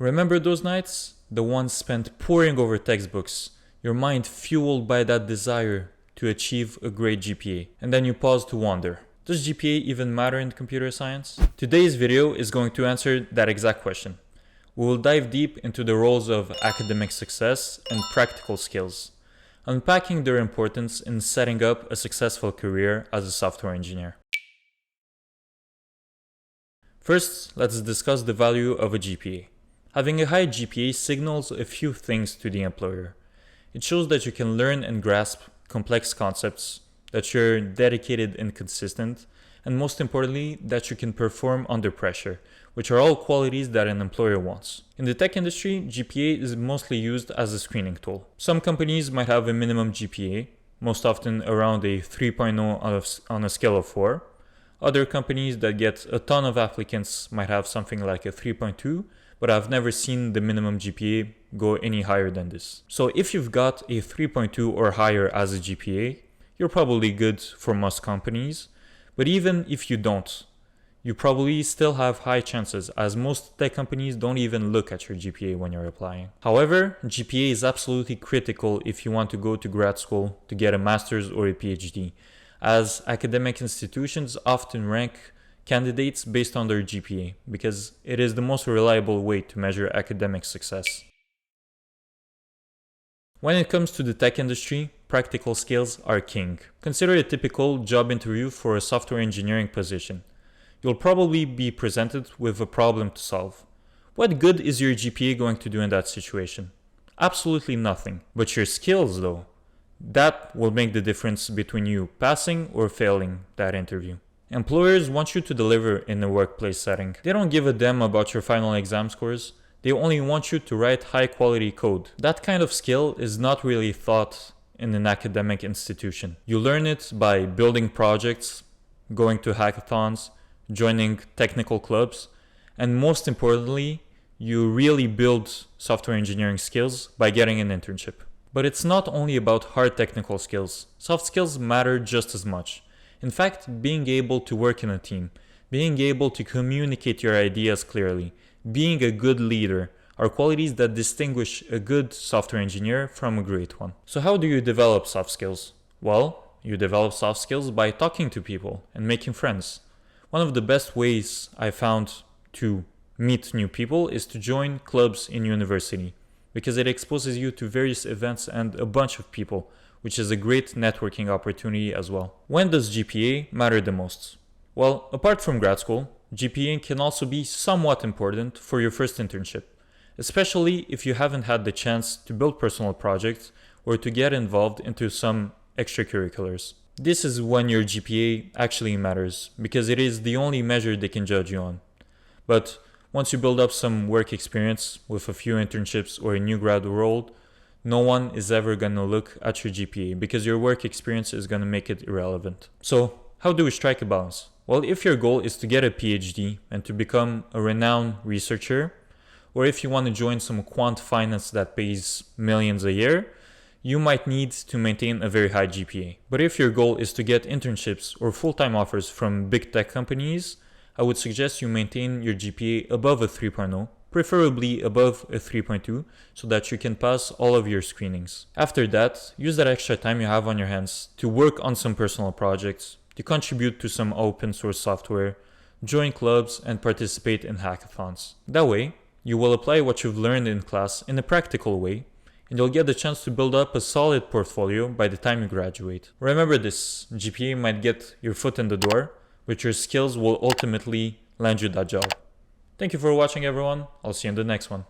Remember those nights? The ones spent poring over textbooks, your mind fueled by that desire to achieve a great GPA. And then you pause to wonder, does GPA even matter in computer science? Today's video is going to answer that exact question. We will dive deep into the roles of academic success and practical skills, unpacking their importance in setting up a successful career as a software engineer. First, let's discuss the value of a GPA. Having a high GPA signals a few things to the employer. It shows that you can learn and grasp complex concepts, that you're dedicated and consistent, and most importantly, that you can perform under pressure, which are all qualities that an employer wants. In the tech industry, GPA is mostly used as a screening tool. Some companies might have a minimum GPA, most often around a 3.0 on a scale of 4. Other companies that get a ton of applicants might have something like a 3.2, but I've never seen the minimum GPA go any higher than this. So if you've got a 3.2 or higher as a GPA, you're probably good for most companies. But even if you don't, you probably still have high chances, as most tech companies don't even look at your GPA when you're applying. However, GPA is absolutely critical if you want to go to grad school to get a master's or a PhD, as academic institutions often rank candidates based on their GPA, because it is the most reliable way to measure academic success. When it comes to the tech industry, practical skills are king. Consider a typical job interview for a software engineering position. You'll probably be presented with a problem to solve. What good is your GPA going to do in that situation? Absolutely nothing. But your skills though, that will make the difference between you passing or failing that interview. Employers want you to deliver in a workplace setting. They don't give a damn about your final exam scores. They only want you to write high quality code. That kind of skill is not really taught in an academic institution. You learn it by building projects, going to hackathons, joining technical clubs, and most importantly, you really build software engineering skills by getting an internship. But it's not only about hard technical skills. Soft skills matter just as much. In fact, being able to work in a team, being able to communicate your ideas clearly, being a good leader are qualities that distinguish a good software engineer from a great one. So how do you develop soft skills? Well, you develop soft skills by talking to people and making friends. One of the best ways I found to meet new people is to join clubs in university, because it exposes you to various events and a bunch of people, which is a great networking opportunity as well. When does GPA matter the most? Well, apart from grad school, GPA can also be somewhat important for your first internship, especially if you haven't had the chance to build personal projects or to get involved into some extracurriculars. This is when your GPA actually matters, because it is the only measure they can judge you on. But once you build up some work experience with a few internships or a new grad role, no one is ever going to look at your GPA, because your work experience is going to make it irrelevant. So how do we strike a balance? Well, if your goal is to get a PhD and to become a renowned researcher, or if you want to join some quant finance that pays millions a year, you might need to maintain a very high GPA. But if your goal is to get internships or full-time offers from big tech companies, I would suggest you maintain your GPA above a 3.0, preferably above a 3.2, so that you can pass all of your screenings. After that, use that extra time you have on your hands to work on some personal projects, to contribute to some open source software, join clubs, and participate in hackathons. That way, you will apply what you've learned in class in a practical way, and you'll get the chance to build up a solid portfolio by the time you graduate. Remember this, GPA might get your foot in the door, but your skills will ultimately land you that job. Thank you for watching everyone, I'll see you in the next one.